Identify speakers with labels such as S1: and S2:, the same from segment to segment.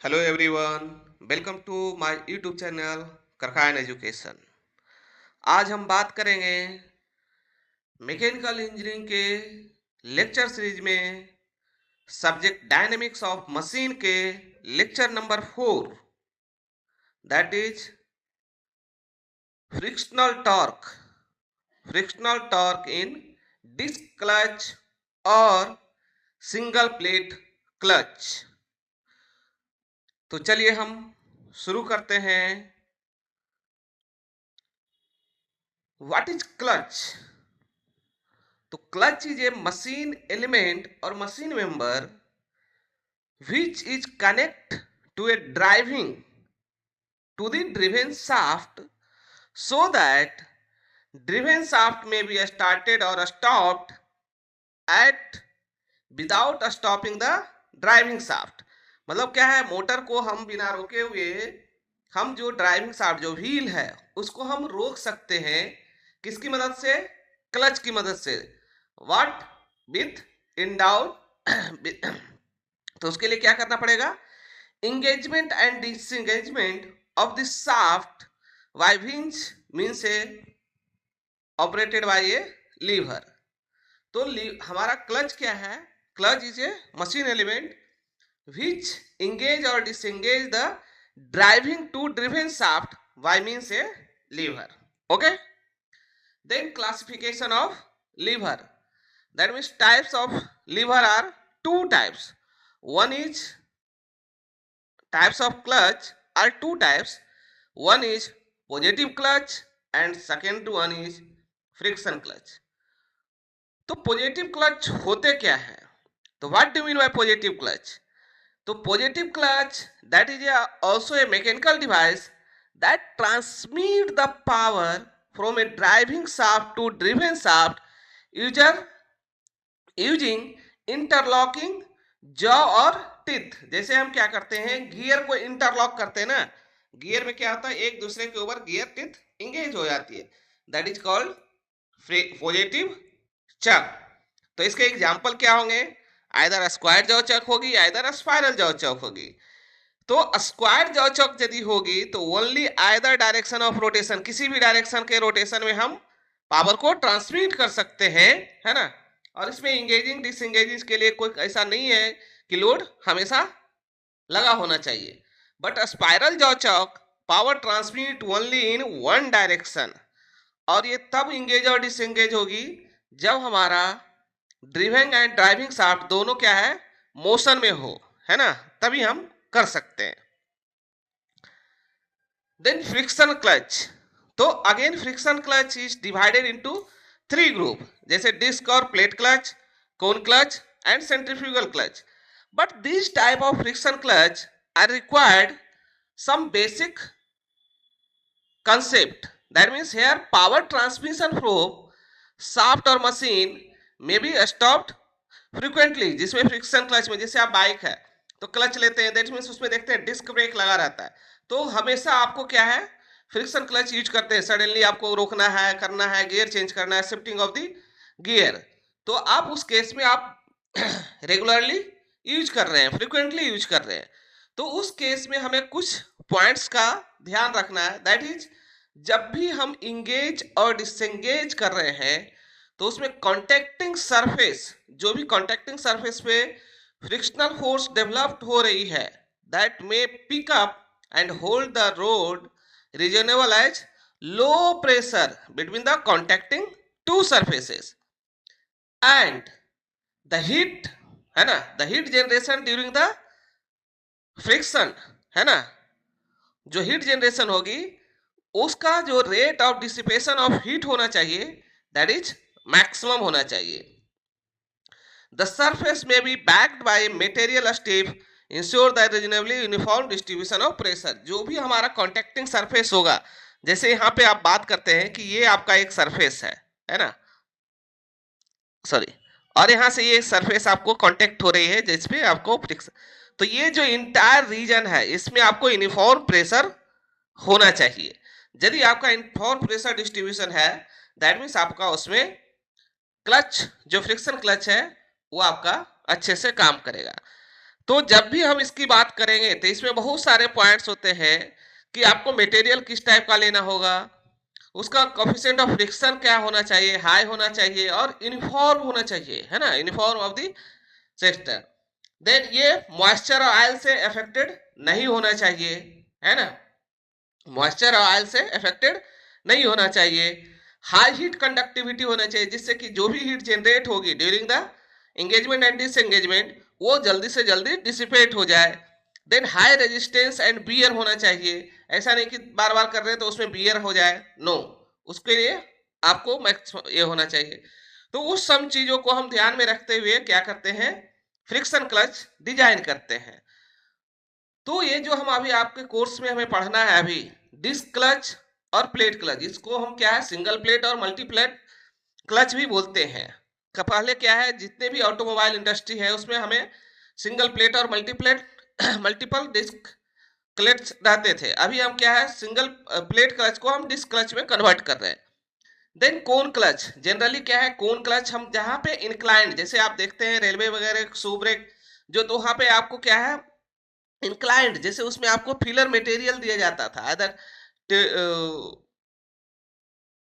S1: Hello everyone, welcome to my YouTube channel Karkhan education. आज हम बात करेंगे मैकेनिकल इंजीनियरिंग के लेक्चर सीरीज में सब्जेक्ट डायनेमिक्स ऑफ मशीन के lecture number 4, that is frictional torque. Frictional torque in disc clutch और single plate clutch. तो चलिए हम शुरू करते हैं। What is clutch? तो clutch is a machine element और machine member which is connect to a driving to the driven shaft so that driven shaft may be started or stopped at without stopping the driving shaft। मतलब क्या है, motor को हम बिना रोके हुए हम जो ड्राइविंग शाफ्ट जो व्हील है उसको हम रोक सकते हैं। किसकी मदद से? क्लच की मदद से। व्हाट? With in doubt. तो उसके लिए क्या करना पड़ेगा? engagement and disengagement of the shaft by hinge means a operated by a lever। तो हमारा क्लच क्या है? Clutch is a machine element which engage or disengage the driving to driven shaft by means a lever। okay, then classification of lever, that means types of lever are two types. One is types of clutch are two types. One is positive clutch and second one is friction clutch। तो positive clutch होते क्या है? तो what do mean by positive clutch? तो positive clutch that is also a mechanical device that transmit the power from a driving shaft to driven shaft user using interlocking jaw और teeth. जैसे हम क्या करते हैं, गियर को interlock करते हैं ना, गियर में क्या होता है, एक दूसरे के ऊपर गियर टिथ इंगेज हो जाती है, दैट इज कॉल्ड पॉजिटिव चक। तो इसके एग्जांपल क्या होंगे? आइदर स्क्वायर जॉ चक होगी, आइदर स्पाइरल जॉ चक होगी। तो स्क्वायर जॉ चक यदि होगी तो only either direction of rotation, किसी भी डायरेक्शन के रोटेशन में हम पावर को ट्रांसमिट कर सकते हैं, है ना। और इसमें इंगेजिंग डिसएंगेजिंग के लिए कोई ऐसा नहीं है कि लोड हमेशा लगा होना चाहिए। But spiral jaw chuck power transmit only in one direction, और ये तब इंगेज और डिसएंगेज होगी जब हमारा ड्रिविंग एंड ड्राइविंग शाफ्ट दोनों क्या है, मोशन में हो, है ना, तभी हम कर सकते हैं। Then friction clutch. तो again friction clutch is divided into three group, जैसे डिस्क और plate clutch, cone clutch and centrifugal clutch. But this type of friction clutch are required some basic concept, that means here power transmission from shaft or machine may be stopped frequently। जिसमें friction clutch में, जैसे आप bike है तो clutch लेते हैं, that means उसमें देखते हैं डिस्क ब्रेक लगा रहता है, तो हमेशा आपको क्या है, फ्रिक्शन क्लच यूज करते हैं। सडनली आपको रोकना है, करना है, गियर चेंज करना है, शिफ्टिंग ऑफ द गियर, तो आप उस केस में आप रेगुलरली यूज कर रहे हैं, फ्रिक्वेंटली यूज कर रहे हैं, तो उस केस में हमें कुछ पॉइंट्स का ध्यान रखना है। दैट इज, जब भी हम इंगेज और डिसएंगेज कर रहे हैं तो उसमें कॉन्टेक्टिंग सरफेस, जो भी कॉन्टेक्टिंग सरफेस पे फ्रिक्शनल फोर्स डेवलप्ड हो रही है, that may pick up and hold the road reasonable as low pressure between the contacting two surfaces and the heat, है ना, the heat generation during the friction, है ना, जो heat generation होगी उसका जो rate of dissipation of heat होना चाहिए दैट इज मैक्सिमम होना चाहिए। The surface may be backed by material stiff ensure the reasonably uniform distribution of pressure. जो भी हमारा कॉन्टेक्टिंग सरफेस होगा, जैसे यहाँ पे आप बात करते हैं कि ये आपका एक सरफेस है ना, सॉरी, और यहाँ से ये सरफेस आपको कांटेक्ट हो रही है जिसपे आपको फ्रिक्शन, तो ये जो इंटायर रीजन है इसमें आपको यूनिफॉर्म प्रेशर होना चाहिए। यदि आपका यूनिफॉर्म प्रेशर डिस्ट्रीब्यूशन है, दैट मीन्स आपका उसमें क्लच, जो फ्रिक्शन क्लच है वो आपका अच्छे से काम करेगा। तो जब भी हम इसकी बात करेंगे तो इसमें बहुत सारे पॉइंट्स होते हैं कि आपको मटेरियल किस टाइप का लेना होगा, उसका कोफिशिएंट ऑफ फ्रिक्शन क्या होना चाहिए, हाई होना चाहिए और यूनिफॉर्म होना चाहिए, है ना, uniform of the sector. Then ये मॉइस्चर और ऑयल से अफेक्टेड नहीं होना चाहिए, है ना, मॉइस्चर और ऑयल से अफेक्टेड नहीं होना चाहिए। हाई हीट कंडक्टिविटी होना चाहिए, जिससे कि जो भी हीट जनरेट होगी during the engagement and disengagement वो जल्दी से जल्दी डिसिपेट हो जाए। Then high resistance and wear होना चाहिए, ऐसा नहीं कि बार बार कर रहे हैं तो उसमें बियर हो जाए, नो, उसके लिए आपको ये होना चाहिए। तो उस सब चीजों को हम ध्यान में रखते हुए क्या करते हैं, फ्रिक्शन क्लच डिजाइन करते हैं। तो ये जो हम अभी आपके कोर्स में हमें पढ़ना है अभी, डिस्क क्लच और प्लेट क्लच, इसको हम क्या है सिंगल प्लेट और मल्टी प्लेट क्लच भी बोलते हैं। पहले क्या है, जितने भी ऑटोमोबाइल इंडस्ट्री है उसमें हमें सिंगल प्लेट और मल्टीपल डिस्क क्लच रहते थे। अभी हम क्या है सिंगल प्लेट क्लच को हम डिस्क क्लच में कन्वर्ट कर रहे हैं। देन कोन क्लच, जनरली क्या है कोन क्लच हम जहाँ पे इंक्लाइंड, जैसे आप देखते हैं रेलवे वगैरह शू ब्रेक जो, तो वहाँ पे आपको क्या है इंक्लाइंड, जैसे उसमें आपको फिलर मटेरियल दिया जाता था, अदर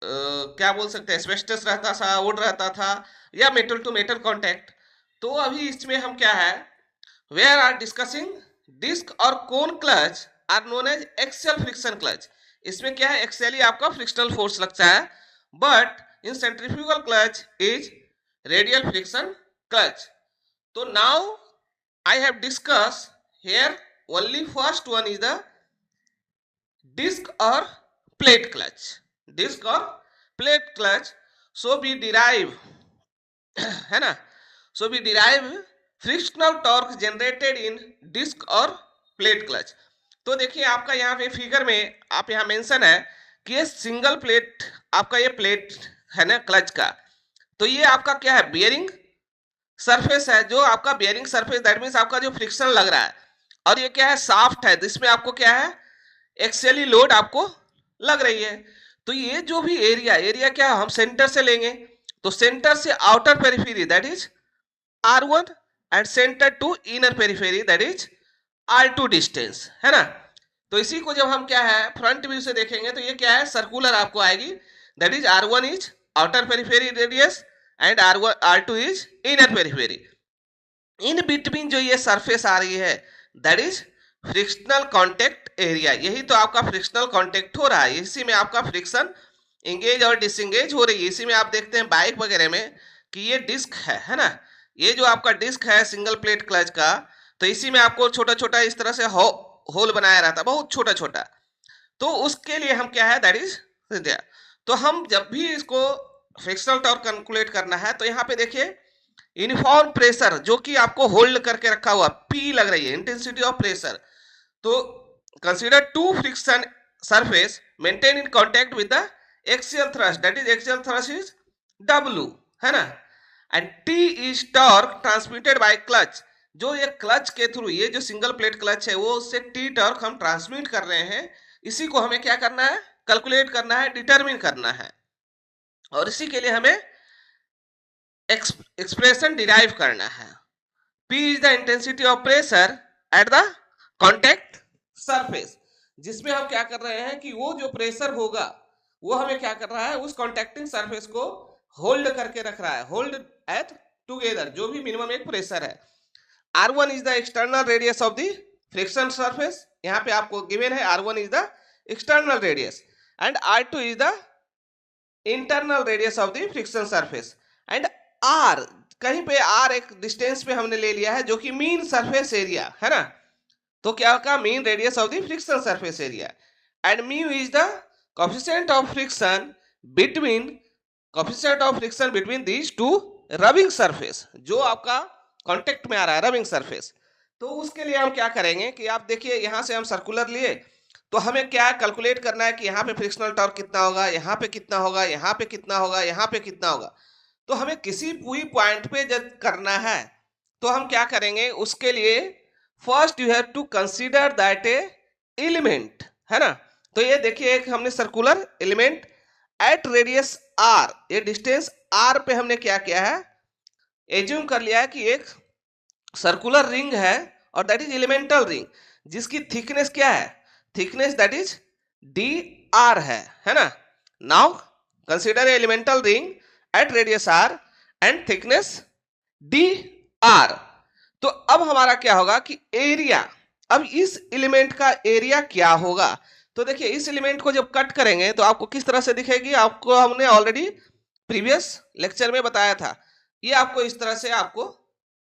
S1: क्या बोल सकते हैं एस्बेस्टस रहता था, वुड रहता था, या मेटल टू मेटल कांटेक्ट। तो अभी इसमें हम क्या है वेयर आर डिस्कसिंग डिस्क और cone clutch are known as axial friction clutch. इसमें क्या है एक्सियली आपका फ्रिक्शनल फोर्स लगता है, but in centrifugal clutch is radial friction clutch. तो now I have discuss here only first one is the disc और plate clutch, disc और plate clutch. So we derive है ना, so we derive frictional torque generated in disc और plate clutch. तो देखिए आपका यहाँ पे फिगर में आप यहाँ मेंशन है कि ये सिंगल प्लेट आपका ये प्लेट है ना क्लच का, तो ये आपका क्या है बियरिंग सरफेस है, जो आपका बियरिंग सरफेस दैट मीन्स आपका जो फ्रिक्शन लग रहा है, और ये क्या है साफ्ट है, जिसमें आपको क्या है एक्सियली लोड आपको लग रही है। तो ये जो भी एरिया क्या हम सेंटर से लेंगे, तो सेंटर से outer periphery that is R1 and centre to inner periphery that is R2 distance, है ना। तो इसी को जब हम क्या है फ्रंट व्यू से देखेंगे तो ये क्या है सर्कुलर आपको आएगी, that is R1 is outer periphery radius and R2 is inner periphery. In between जो ये सरफेस आ रही है that is frictional contact area, यही तो आपका फ्रिक्शनल कांटेक्ट हो रहा है, इसी में आपका फ्रिक्शन एंगेज और डिसएंगेज हो रही है। इसी में आप देखते हैं बाइक वगैरह में कि ये डिस्क है ना, ये जो आपका डिस्क है सिंगल प्लेट क्लच का, तो इसी में आपको छोटा छोटा इस तरह से होल बनाया रहता है, बहुत छोटा छोटा। तो उसके लिए हम क्या है दैट इज, तो हम जब भी इसको फ्रिक्शनल टॉर्क कैलकुलेट करना है तो यहाँ पे देखिए यूनिफॉर्म प्रेशर जो कि आपको होल्ड करके रखा हुआ P लग रही है, इंटेंसिटी ऑफ प्रेशर। तो consider two friction surface maintain in contact with the axial thrust, that is axial thrust is W, है ना, and T is torque transmitted by clutch, जो ये क्लच के थ्रू ये जो सिंगल प्लेट क्लच है वो उससे T टॉर्क हम ट्रांसमिट कर रहे हैं, इसी को हमें क्या करना है कैलकुलेट करना है, डिटरमिन करना है, और इसी के लिए हमें एक्सप्रेशन डिराइव करना है। P is the intensity of pressure at the contact surface, जिसमें हम क्या कर रहे हैं कि वो जो प्रेशर होगा वो हमें क्या कर रहा है उस कॉन्टेक्टिंग सरफेस को होल्ड करके रख रहा है, होल्ड एट टुगेदर, जो भी मिनिमम एक प्रेशर है। R1 is the external radius of the friction surface, यहाँ पे आपको गिवन है R1 is the external radius and R2 is the internal radius of the friction surface, and R कहीं पे R एक डिस्टेंस पे हमने ले लिया है जो कि मीन सरफेस एरिया है ना, तो क्या होगा mean radius of the friction surface area, and mu is the coefficient of friction between these two rubbing surface, जो आपका कांटेक्ट में आ रहा है रबिंग सरफेस। तो उसके लिए हम क्या करेंगे कि आप देखिए यहाँ से हम सर्कुलर लिए, तो हमें क्या कैलकुलेट करना है कि यहाँ पे फ्रिक्शनल टॉर्क कितना होगा, यहाँ पे कितना होगा, यहाँ पे कितना होगा, यहाँ पे कितना होगा। तो हमें किसी पूरी पॉइंट पे जब करना है तो हम क्या करेंगे, उसके लिए first you have to consider that a element, है ना। तो ये देखिए एक हमने circular element at radius R, ये डिस्टेंस R पे हमने क्या किया है एज्यूम कर लिया है कि एक सर्कुलर रिंग है और दैट इज एलिमेंटल रिंग जिसकी थिकनेस क्या है, thickness that is D R है ना। Now consider elemental ring at radius R and thickness D R. तो अब हमारा क्या होगा कि एरिया, अब इस एलिमेंट का एरिया क्या होगा। तो देखिए इस एलिमेंट को जब कट करेंगे तो आपको किस तरह से दिखेगी, आपको हमने ऑलरेडी प्रीवियस लेक्चर में बताया था। ये आपको इस तरह से आपको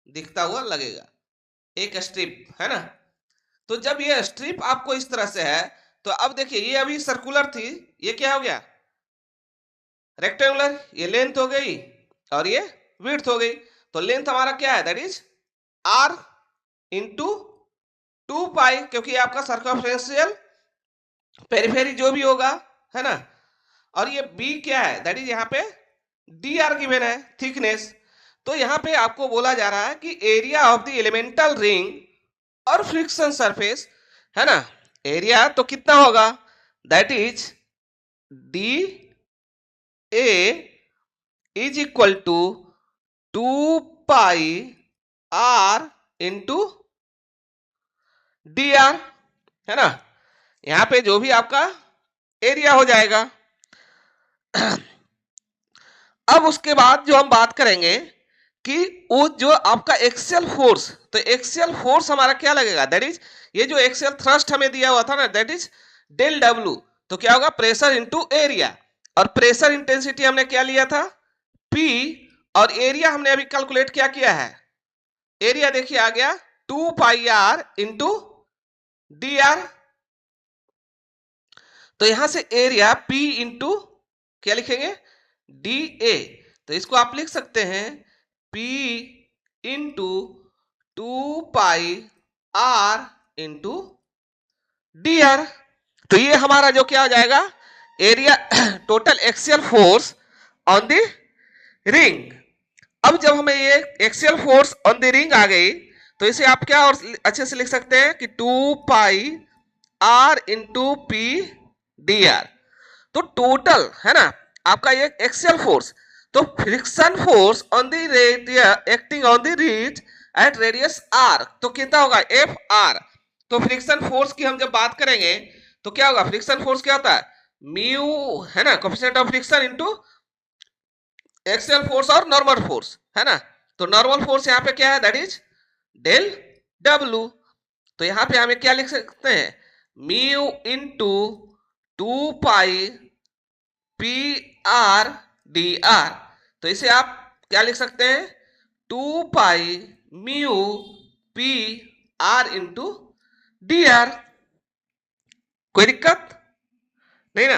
S1: दिखता हुआ लगेगा, एक स्ट्रिप है ना। तो जब ये स्ट्रिप आपको इस तरह से है तो अब देखिए ये अभी सर्कुलर थी, ये क्या हो गया रेक्टेंगुलर, ये लेंथ हो गई और ये विड्थ हो गई। तो लेंथ हमारा क्या है, दैट इज आर इंटू 2 पाई, क्योंकि आपका सर्कमफ्रेंशियल पेरिफेरी जो भी होगा है ना। और ये बी क्या है, दैट इज यहाँ पे डी आर गिवन है थिकनेस। तो यहाँ पे आपको बोला जा रहा है कि area of the elemental ring और फ्रिक्शन सरफेस है ना, एरिया तो कितना होगा, that is D A is equal to 2 pi R into D R है ना। यहां पे जो भी आपका एरिया हो जाएगा। अब उसके बाद जो हम बात करेंगे कि वो जो आपका एक्सियल फोर्स, तो एक्सियल फोर्स हमारा क्या लगेगा, दैट इज ये जो एक्सियल थ्रस्ट हमें दिया हुआ था ना, दैट इज डेल डब्ल्यू। तो क्या होगा, प्रेशर इंटू एरिया, और प्रेशर इंटेंसिटी हमने क्या लिया था P, और एरिया हमने अभी कैलकुलेट क्या किया है, एरिया देखिए आ गया 2 pi R into D R. तो यहां से एरिया P इंटू क्या लिखेंगे डी ए, तो इसको आप लिख सकते हैं P into 2 pi R into D R. तो ये हमारा जो क्या हो जाएगा, area total axial force on the ring. अब जब हमें ये axial force on the ring आ गई तो इसे आप क्या और अच्छे से लिख सकते हैं कि 2 pi R into P D R. तो टोटल है ना आपका ये एक्सियल फोर्स, तो friction force on the radius acting on the read at radius R, तो कितना होगा एफ आर। तो फ्रिक्शन फोर्स की हम जब बात करेंगे तो क्या होगा, फ्रिक्शन फोर्स क्या होता है म्यू है ना, coefficient of friction into axial force और नॉर्मल फोर्स है ना। तो नॉर्मल फोर्स यहाँ पे क्या है, दैट इज डेल डब्ल्यू। तो यहाँ पे हमें क्या लिख सकते हैं, म्यू इंटू 2 पाई पी आर डी आर। तो इसे आप क्या लिख सकते हैं 2 pi mu P are into D are. कोई दिक्कत नहीं ना।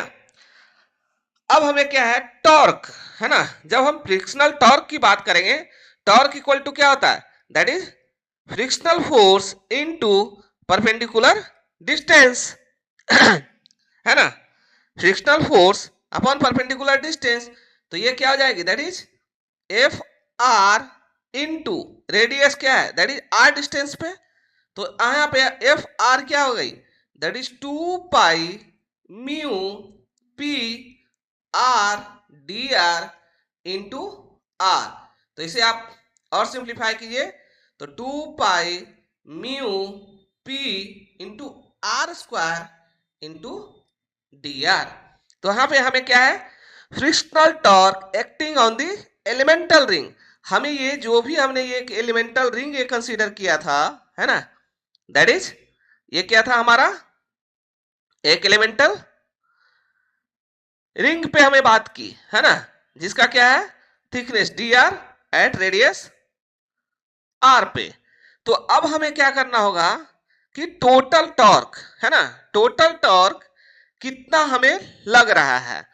S1: अब हमें क्या है टॉर्क है ना, जब हम फ्रिक्शनल टॉर्क की बात करेंगे, टॉर्क इक्वल टू क्या होता है, that is frictional force into perpendicular distance है ना, frictional force upon perpendicular distance. तो ये क्या हो जाएगी, that is F R into radius क्या है, दैट इज आर डिस्टेंस पे। तो यहाँ पे एफ आर क्या हो गई, that is 2 pi mu P R D R into R. तो इसे आप और सिंप्लीफाई कीजिए, तो 2 pi mu P into R square into D R. तो यहां पे हमें क्या है frictional torque acting on the elemental ring. हमें ये जो भी हमने ये एलिमेंटल रिंग ये कंसीडर किया था है ना, दैट इज ये क्या था हमारा एक एलिमेंटल रिंग पे हमें बात की है ना, जिसका क्या है thickness D R at radius R पे। तो अब हमें क्या करना होगा कि टोटल टॉर्क है ना, टोटल टॉर्क कितना हमें लग रहा है।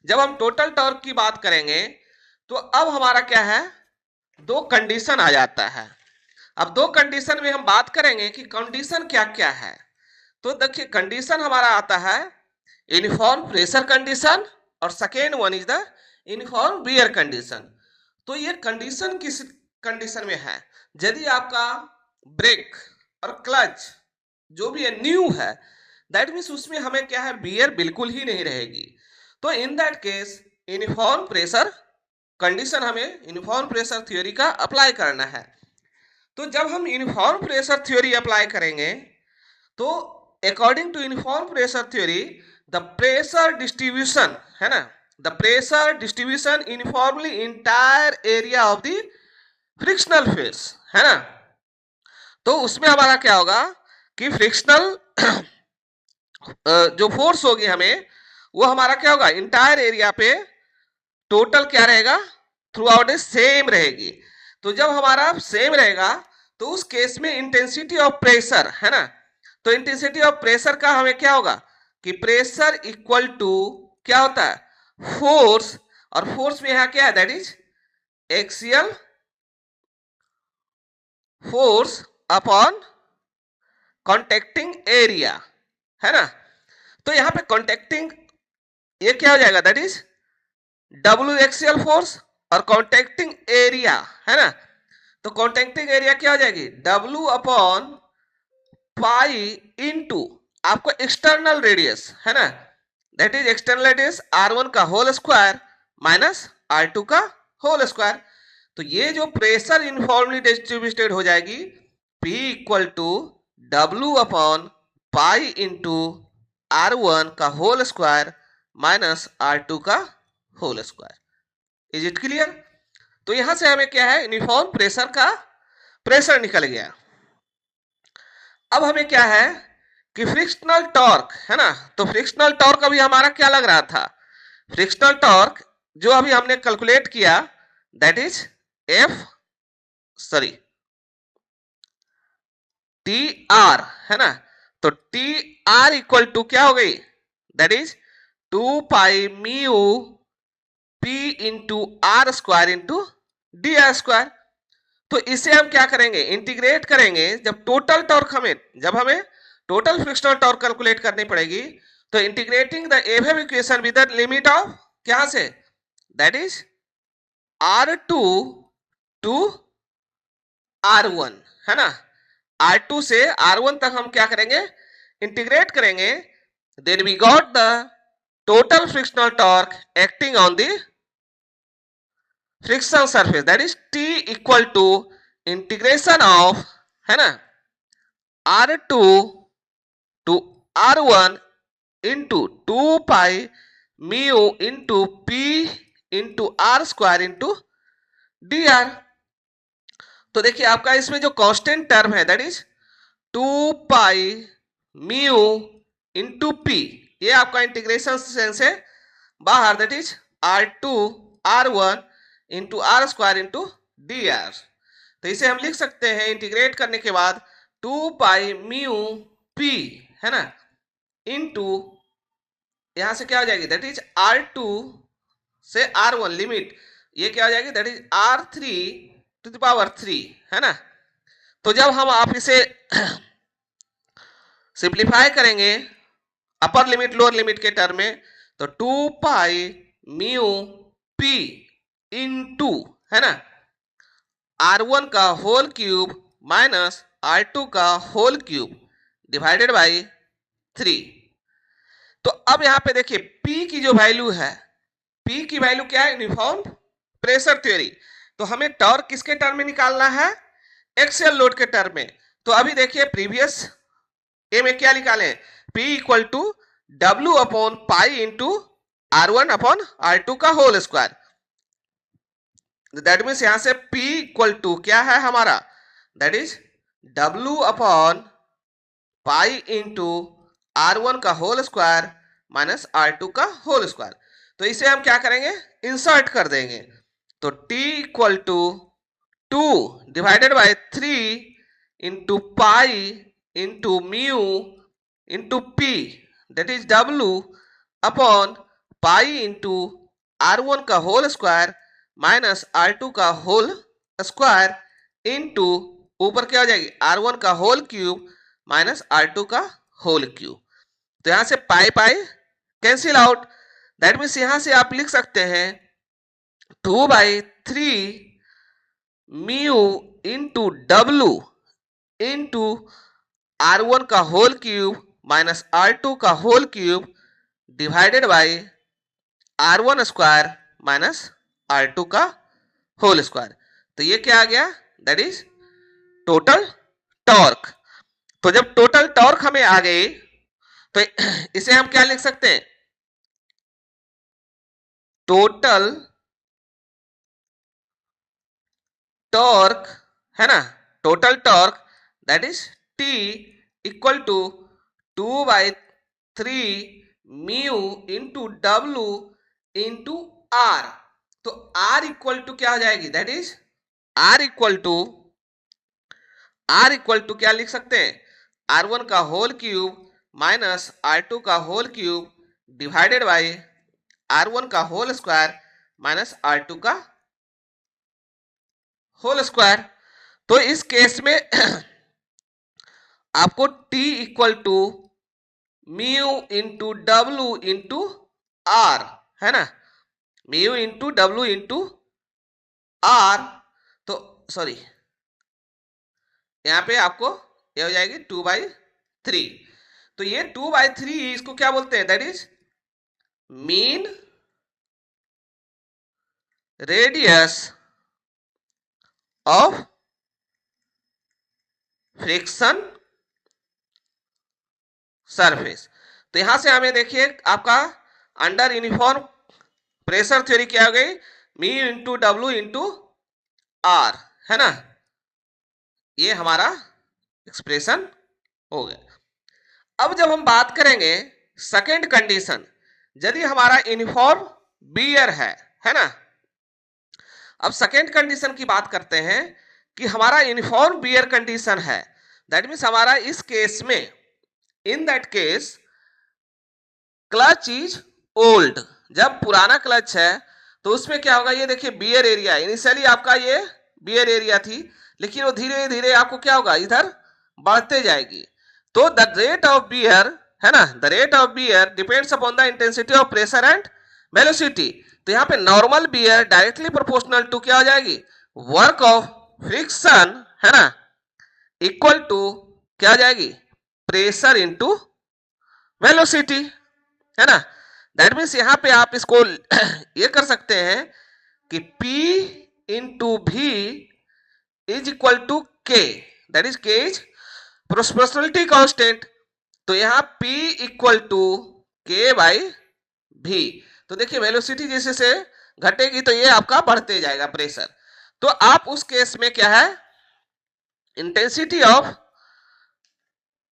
S1: जब हम टोटल टॉर्क की बात करेंगे तो अब हमारा क्या है दो कंडीशन आ जाता है। अब दो कंडीशन में हम बात करेंगे कि कंडीशन क्या क्या है। तो देखिए कंडीशन हमारा आता है यूनिफॉर्म प्रेशर कंडीशन और second one is the uniform wear condition. तो ये कंडीशन किस कंडीशन में है, यदि आपका ब्रेक और क्लच जो भी है न्यू है, दैट मीन्स उसमें हमें क्या है वियर बिल्कुल ही नहीं रहेगी। तो in that case uniform pressure condition हमें यूनिफॉर्म प्रेशर थ्योरी का अप्लाई करना है। तो जब हम यूनिफॉर्म प्रेशर थ्योरी अप्लाई करेंगे तो according to uniform pressure theory the pressure distribution है ना, the pressure distribution uniformly entire area of the frictional face है ना। तो उसमें हमारा क्या होगा कि फ्रिक्शनल जो फोर्स होगी हमें वो हमारा क्या होगा, इंटायर एरिया पे टोटल क्या रहेगा, थ्रू आउट सेम रहेगी। तो जब हमारा सेम रहेगा तो उस केस में इंटेंसिटी ऑफ प्रेशर है ना, तो इंटेंसिटी ऑफ प्रेशर का हमें क्या होगा कि प्रेशर इक्वल टू क्या होता है, फोर्स, और फोर्स में यहां क्या है, that is axial force upon contacting area है ना। तो यहां पे कॉन्टेक्टिंग ये क्या हो जाएगा, that is W axial force, और कॉन्टेक्टिंग एरिया है ना, तो कॉन्टेक्टिंग एरिया क्या हो जाएगी, डब्ल्यू अपॉन पाई इनटू आपको एक्सटर्नल रेडियस है ना, that is external radius R1 का होल स्क्वायर माइनस R2 का होल स्क्वायर। तो ये जो प्रेशर यूनिफॉर्मली डिस्ट्रीब्यूटेड हो जाएगी P equal to W upon pi into R1 का होल स्क्वायर माइनस R2 का whole square. Is it clear? तो यहां से हमें क्या है, यूनिफॉर्म प्रेशर का प्रेशर निकल गया। अब हमें क्या है कि फ्रिक्शनल टॉर्क है ना, तो फ्रिक्शनल टॉर्क अभी हमारा क्या लग रहा था, फ्रिक्शनल टॉर्क जो अभी हमने कैलकुलेट किया दैट इज टी आर है ना, तो टी आर इक्वल टू क्या हो गई, that is 2 pi mu P into R square into D R square. तो इसे हम क्या करेंगे, इंटीग्रेट करेंगे। जब हमें टोटल फ्रिक्शनल टॉर्क कैलकुलेट करनी पड़ेगी तो integrating the above equation with the limit of क्या से, that is R2 to R1 है ना, R2 से R1 तक हम क्या करेंगे, इंटीग्रेट करेंगे। Then we got the total frictional torque acting on the friction surface, that is T equal to integration of है ना R2 to R1 into 2 pi mu into P into R square into D R. तो देखिए आपका इसमें जो constant term है that is 2 pi mu into P, ये आपका इंटीग्रेशन से बाहर, that is R2 R1 into R square into D R. तो इसे हम लिख सकते हैं इंटीग्रेट करने के बाद 2 पाई म्यू पी है ना इंटू यहां से क्या हो जाएगी, दैट इज R2 से R1 लिमिट, ये क्या हो जाएगी, that is R3 to the power 3 है ना। तो जब हम आप इसे सिंप्लीफाई करेंगे अपर लिमिट लोअर लिमिट के टर्म में, तो 2 पाई म्यू पी इंटू है ना R1 का होल क्यूब माइनस R2 का होल क्यूब डिवाइडेड बाई 3। तो अब यहां पे देखिए P की जो वैल्यू है, P की वैल्यू क्या है, यूनिफॉर्म प्रेशर थ्योरी, तो हमें टॉर्क किसके टर्म में निकालना है, एक्सियल लोड के टर्म में। तो अभी देखिए प्रीवियस ए में क्या निकाले, P equal to W upon pi into R1 upon R2 का होल स्क्वायर। दैट मीन्स यहां से P इक्वल टू क्या है हमारा, that is W upon pi into R1 का होल स्क्वायर माइनस R2 का होल स्क्वायर। तो इसे हम क्या करेंगे, इंसर्ट कर देंगे। तो T equal to 2 divided by 3 into pi into mu into P that is W upon pi into R1 का होल स्क्वायर माइनस R2 का होल स्क्वायर इंटू ऊपर क्या हो जाएगी, R1 का होल क्यूब माइनस R2 का होल क्यूब। तो यहां से pi pi cancel out, that means यहां से आप लिख सकते हैं 2/3 mu into W into R1 का होल क्यूब माइनस R2 का whole cube divided by R1 square minus R2 का होल स्क्वायर। तो ये क्या आ गया, दैट इज टोटल टॉर्क। तो जब टोटल टॉर्क हमें आ गई तो इसे हम क्या लिख सकते हैं, टोटल टॉर्क, है ना, total torque that is T equal to 2/3 mu into W into R. तो आर इक्वल टू क्या हो जाएगी, that is R equal to क्या लिख सकते हैं, R1 का होल क्यूब माइनस R2 का whole cube divided by R1 का होल स्क्वायर माइनस R2 का होल स्क्वायर। तो इस केस में आपको T equal to mu into W into R, है ना, mu into W into R. तो सॉरी, यहां पे आपको ये हो जाएगी 2/3। तो ये 2/3 इसको क्या बोलते हैं, that is mean radius of friction surface. तो यहां से हमें देखिए आपका अंडर यूनिफॉर्म प्रेशर थ्योरी क्या हो गई, mu into W into R, है ना, ये हमारा एक्सप्रेशन हो गया। अब जब हम बात करेंगे सेकेंड कंडीशन, यदि हमारा यूनिफॉर्म बियर है ना, अब सेकेंड कंडीशन की बात करते हैं कि हमारा यूनिफॉर्म बियर कंडीशन है, दैट मीन्स हमारा इस केस में, in that case clutch is old. जब पुराना क्लच है तो उसमें क्या होगा, ये देखिए बियर एरिया, इनिशियली आपका ये बियर एरिया थी, लेकिन वो धीरे धीरे आपको क्या होगा, इधर बढ़ते जाएगी। तो द रेट ऑफ बियर, है ना, the rate of wear depends upon the intensity of pressure and velocity. तो यहाँ पे normal wear directly proportional to क्या हो जाएगी, वर्क ऑफ फ्रिक्शन, है ना, इक्वल टू क्या हो जाएगी, प्रेशर इंटू वेलोसिटी, है ना। दैट मीन्स यहां पे आप इसको ये कर सकते हैं कि P इंटू भी इज इक्वल टू के, दैट इज के इज प्रोपोर्शनलिटी कांस्टेंट। तो यहां P इक्वल टू के बाई भी। तो देखिए वेलोसिटी जैसे से घटेगी तो ये आपका बढ़ते जाएगा प्रेशर। तो आप उस केस में क्या है, इंटेंसिटी ऑफ,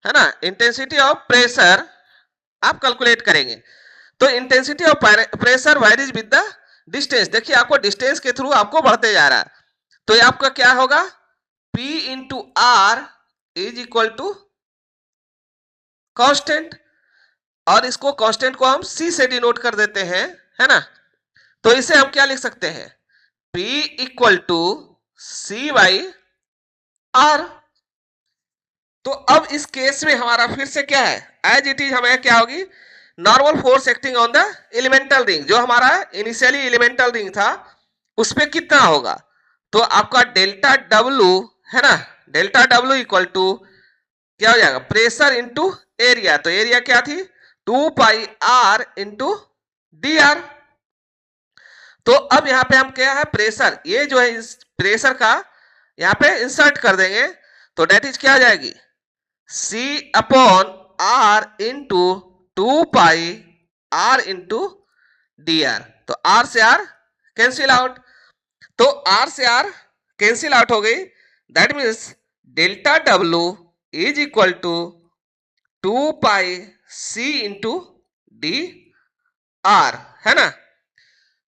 S1: है ना, इंटेंसिटी ऑफ प्रेशर आप कैलकुलेट करेंगे। तो intensity of pressure varies with the distance. देखिए आपको डिस्टेंस के थ्रू आपको बढ़ते जा रहा है, तो ये आपका क्या होगा, P into R is equal to constant, और इसको कांस्टेंट को हम C से डिनोट कर देते हैं, है ना। तो इसे हम क्या लिख सकते हैं, P equal to C by R. तो अब इस केस में हमारा फिर से क्या है, एज इट इज हमें क्या होगी, normal force acting on the elemental ring, जो हमारा इनिशियली एलिमेंटल रिंग था उस पर कितना होगा, तो आपका डेल्टा डब्ल्यू, है ना, डेल्टा डब्ल्यू इक्वल टू क्या हो जाएगा, प्रेशर इंटू एरिया। तो एरिया क्या थी, 2πr इंटू डी आर। तो अब यहां पे हम क्या है, प्रेशर, ये जो है इस प्रेशर का यहां पे इंसर्ट कर देंगे, तो डेट इज क्या हो जाएगी, C upon R into 2πr into D R. तो R से R कैंसिल आउट, तो R से R कैंसिल आउट हो गई, that means delta W is equal to 2πc into D R, है ना।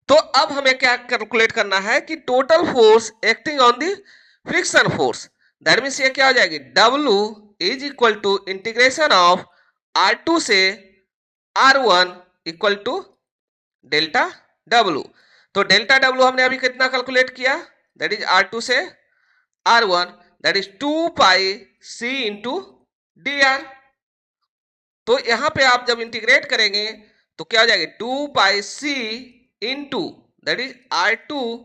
S1: तो अब हमें क्या कैलकुलेट करना है कि total force acting on the friction force, that means ये क्या हो जाएगी, W is equal to integration of R2 से R1 equal to delta W। तो डेल्टा W हमने अभी कितना कैलकुलेट किया, दैट इज R2 से R1, that is 2πc into D R. तो यहां पे आप जब इंटीग्रेट करेंगे तो क्या हो जाएगा, 2πc into that is R2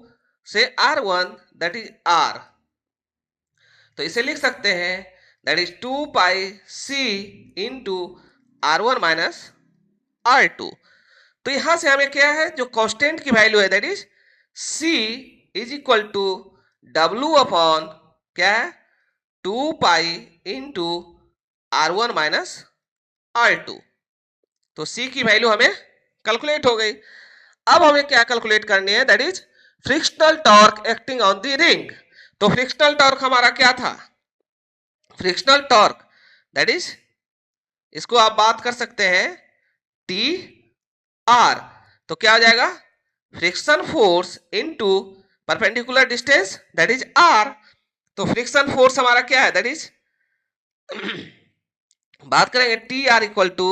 S1: से R1 दैट इज R। तो इसे लिख सकते हैं that is 2πc into R1 minus R2। तो यहां से हमें क्या है, जो कांस्टेंट की वैल्यू है that is C is equal to W upon क्या है, 2 पाई इंटू R1 माइनस R2। तो C की वैल्यू हमें कैलकुलेट हो गई। अब हमें क्या कैलकुलेट करनी है, that is frictional torque acting on the ring. तो फ्रिक्शनल टॉर्क हमारा क्या था, फ्रिक्शनल टॉर्क दैट इज, इसको आप बात कर सकते हैं टी आर। तो क्या हो जाएगा, friction force into perpendicular distance that is R. तो फ्रिक्शन फोर्स हमारा क्या है, दैट इज बात करेंगे टी आर इक्वल टू,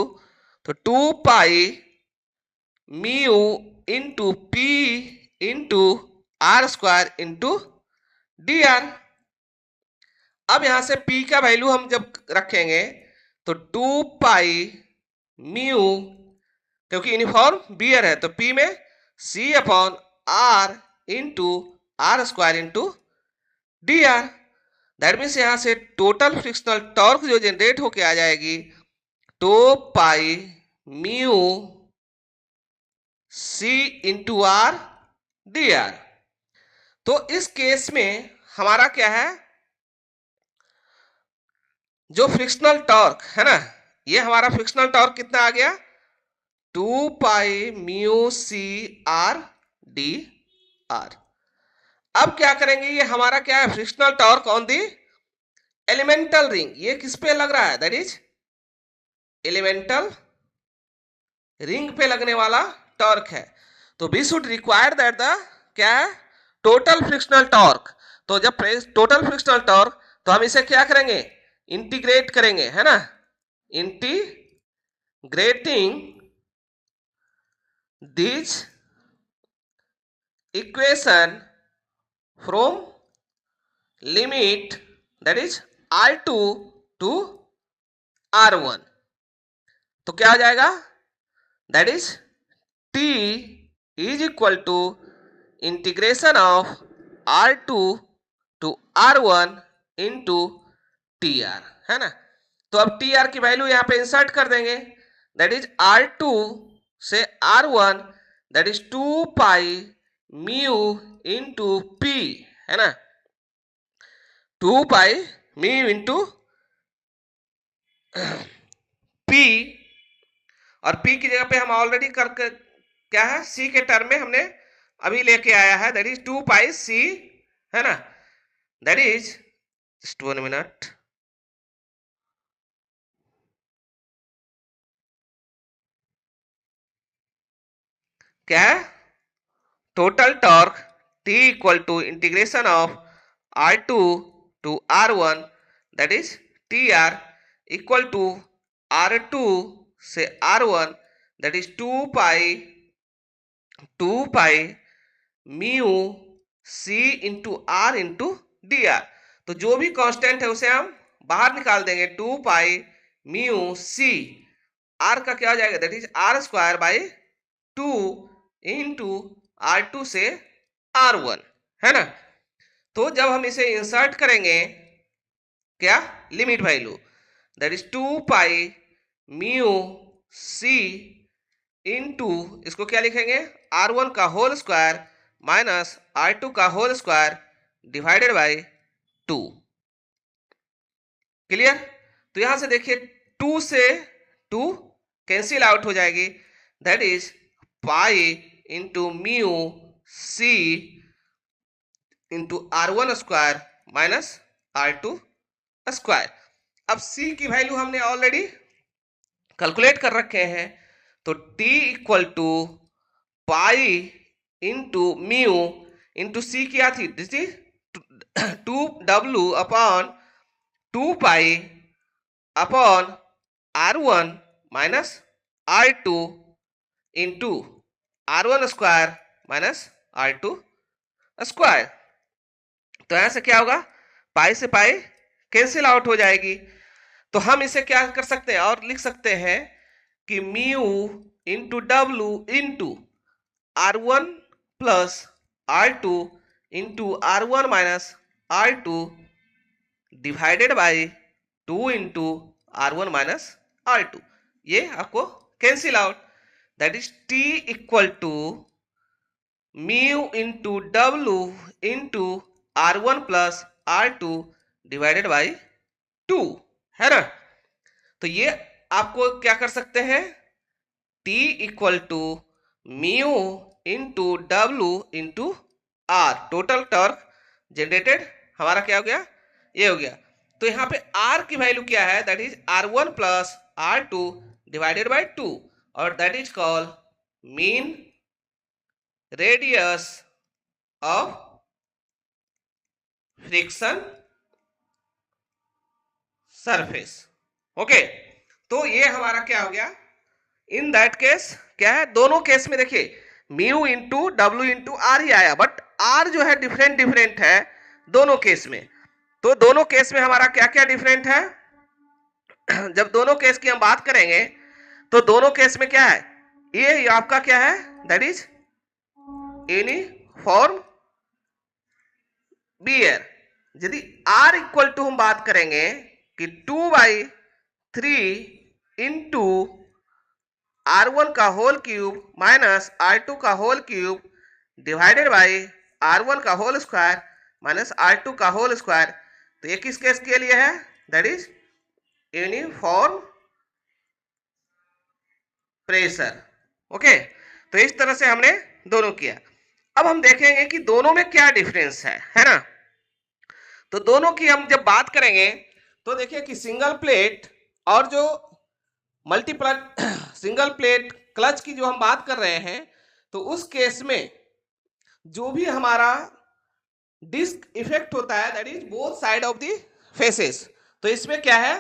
S1: तो 2 pi mu into P into R square into D R. अब यहां से P का वैल्यू हम जब रखेंगे तो 2 पाई म्यू, क्योंकि यूनिफॉर्म बियर है तो P में C upon R into R square into D R. That means यहां से टोटल फ्रिक्शनल टॉर्क जो जनरेट होके आ जाएगी 2 pi mu C into R D R. तो इस केस में हमारा क्या है, जो फ्रिक्शनल टॉर्क है ना, ये हमारा फ्रिक्शनल टॉर्क कितना आ गया, 2 pi mu C R D R. अब क्या करेंगे, ये हमारा क्या है, frictional torque on the elemental ring. ये किस पे लग रहा है, दैट इज एलिमेंटल रिंग पे लगने वाला टॉर्क है। तो we should require that the क्या है, टोटल फ्रिक्शनल टॉर्क। तो जब टोटल फ्रिक्शनल टॉर्क, तो हम इसे क्या करेंगे, इंटीग्रेट करेंगे, है ना, integrating this equation from limit that is R2 to R1। तो क्या हो जाएगा, that is T is equal to integration of R2 to R1 into TR, है ना। तो अब TR की वैल्यू यहां पे इंसर्ट कर देंगे, दैट इज R2 से R1 that is 2 pi mu into P, है ना, 2 पाई म्यू इंटू P, और P की जगह पे हम ऑलरेडी करके क्या है, C के टर्म में हमने अभी लेके आया है, दैट इज 2 पाई C, है ना, दैट इज जस्ट 1 मिनट, क्या है, total torque T equal to integration of R2 to R1 that is TR equal to R2 से R1 that is 2 pi mu C into R into DR। तो जो भी constant है उसे हम बाहर निकाल देंगे, 2 पाई म्यू C, R का क्या हो जाएगा, that is R square by 2 into R2 से R1, है ना। तो जब हम इसे इंसर्ट करेंगे क्या, limit value that is 2 pi mu C into, इसको क्या लिखेंगे, R1 का होल स्क्वायर माइनस R2 का whole square divided by 2। Clear. तो यहां से देखिए 2 से 2 कैंसिल आउट हो जाएगी, that is pi into mu C into R1 square minus R2 square. अब C की वैल्यू हमने ऑलरेडी कैलकुलेट कर रखे हैं, तो T equal to pi into mu into C क्या थी, this is 2W upon 2 pi upon R1 minus R2 into R1 square minus R2 square. तो यहां से क्या होगा, पाई से पाई कैंसिल आउट हो जाएगी। तो हम इसे क्या कर सकते हैं, और लिख सकते हैं कि mu into W into R1 plus R2 into R1 minus R2 divided by 2 into R1 minus R2। ये आपको cancel out, that is T equal to mu into W into R1 plus R2 divided by 2, है ना। तो ये आपको क्या कर सकते हैं, T equal to mu into W into R, total torque generated हमारा क्या हो गया, ये हो गया। तो यहाँ पे R की वैल्यू क्या है, that is R1 plus R2 divided by 2, और that is called mean radius of friction surface. Okay, तो ये हमारा क्या हो गया, इन दैट केस क्या है, दोनों केस में देखिए mu into W into R ही आया, बट आर जो है डिफरेंट डिफरेंट है दोनों केस में। तो दोनों केस में हमारा क्या क्या डिफरेंट है, जब दोनों केस की हम बात करेंगे तो दोनों केस में क्या है, ये आपका क्या है, दैट इज यूनिफॉर्म बियर। यदि R इक्वल टू हम बात करेंगे कि 2/3 इंटू R1 का होल क्यूब माइनस R2 का whole cube divided by R1 का होल स्क्वायर माइनस R2 का होल स्क्वायर। तो ये किस केस के लिए है, that is uniform pressure. Okay, तो इस तरह से हमने दोनों किया। अब हम देखेंगे कि दोनों में क्या डिफरेंस है ना। तो दोनों की हम जब बात करेंगे तो देखिए कि सिंगल प्लेट और जो मल्टीपल सिंगल प्लेट क्लच की जो हम बात कर रहे हैं, तो उस केस में जो भी हमारा डिस्क इफेक्ट होता है that is both side of the faces. तो इसमें क्या है,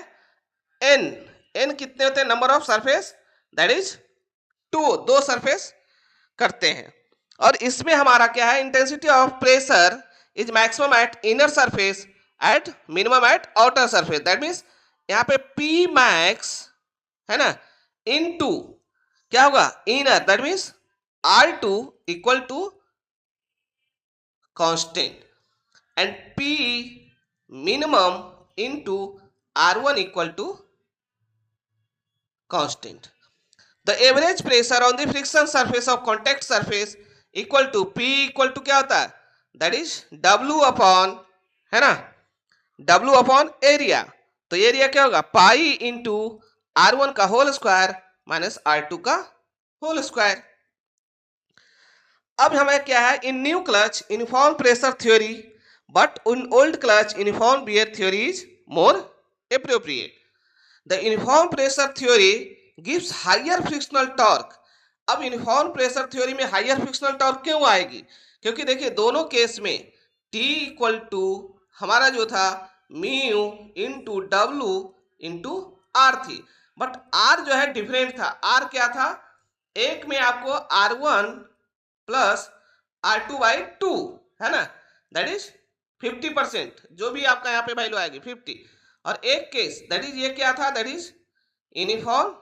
S1: एन कितने होते हैं, number of surface that is 2, 2 surface करते हैं। और इसमें हमारा क्या है, intensity of pressure is maximum at inner surface at minimum at outer surface. That means यहाँ पे P मैक्स है ना इनटू क्या होगा, inner, that means R2 equal to constant and P minimum into R1 equal to constant. The average pressure on the friction surface of contact surface equal to P equal to क्या होता है, that is W upon, है ना, W upon area. तो area क्या होगा, पाई into R1 का whole square minus R2 का होल स्क्वायर। अब हमें क्या है, in new clutch uniform pressure theory but in old clutch uniform beer theory is more appropriate. The uniform pressure theory gives higher frictional torque. अब uniform pressure theory में higher frictional torque क्यों आएगी, क्योंकि देखिए दोनों केस में T equal to हमारा जो था mu into W into R थी, बट आर जो है डिफरेंट था। आर क्या था, एक में आपको R1 प्लस R2 बाई 2 है ना, दैट इज 50%, जो भी आपका यहाँ पे वैल्यू आएगी 50। और एक केस दैट इज ये क्या था, दैट इज यूनिफॉर्म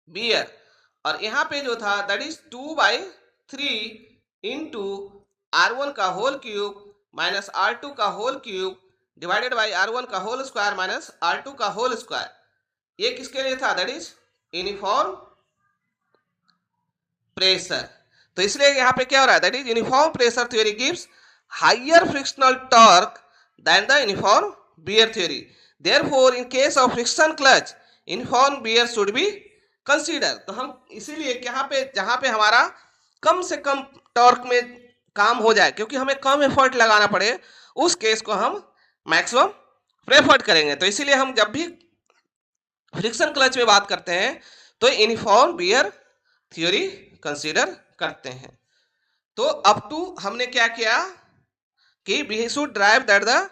S1: बियर, और यहाँ पे जो था दैट इज 2/3 इंटू R1 का होल क्यूब माइनस R2 का whole cube divided by R1 का होल स्क्वायर माइनस R2 का होल स्क्वायर। ये किसके लिए था, दैट इज यूनिफॉर्म प्रेशर। तो इसलिए यहाँ पे क्या हो रहा है, that is uniform pressure theory gives higher frictional torque than the uniform beer theory. Therefore in case of friction clutch uniform wear should be consider. तो हम इसीलिए यहाँ पे जहाँ पे हमारा कम से कम टॉर्क में काम हो जाए, क्योंकि हमें कम एफर्ट लगाना पड़े, उस केस को हम मैक्सिमम प्रेफर्ड करेंगे। तो इसीलिए हम जब भी फ्रिक्शन क्लच में बात करते हैं तो यूनिफॉर्म बियर थ्योरी कंसीडर करते हैं। तो अप टू हमने क्या किया कि we should drive that the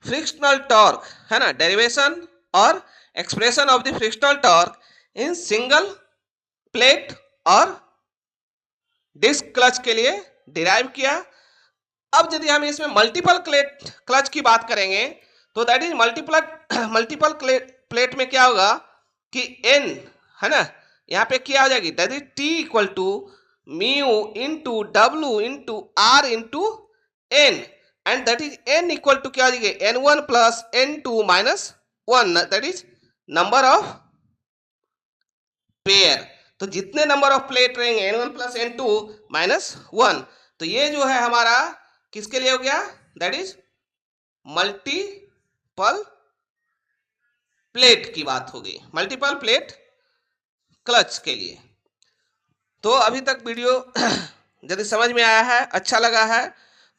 S1: frictional torque, है ना, डेरिवेशन और expression of the frictional torque in single plate और डिस्क क्लच के लिए डिराइव किया। अब यदि हम इसमें मल्टीपल क्लच की बात करेंगे तो दैट इज मल्टीपल प्लेट में क्या होगा कि n, है ना, यहाँ पे क्या हो जाएगी, that is T equal to mu into W into R into N, and that is n equal to क्या हो जाएगी, n1 plus n2 minus 1, that is number of pair. तो जितने नंबर ऑफ प्लेट रहेंगे n1 प्लस n2 माइनस 1, तो ये जो है हमारा किसके लिए हो गया, दैट इज मल्टी प्लेट की बात होगी, मल्टीपल प्लेट क्लच के लिए। तो अभी तक वीडियो यदि समझ में आया है, अच्छा लगा है,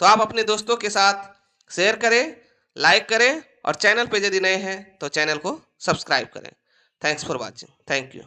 S1: तो आप अपने दोस्तों के साथ शेयर करें, लाइक करें और चैनल पे यदि नए हैं तो चैनल को सब्सक्राइब करें। Thanks for watching. Thank you.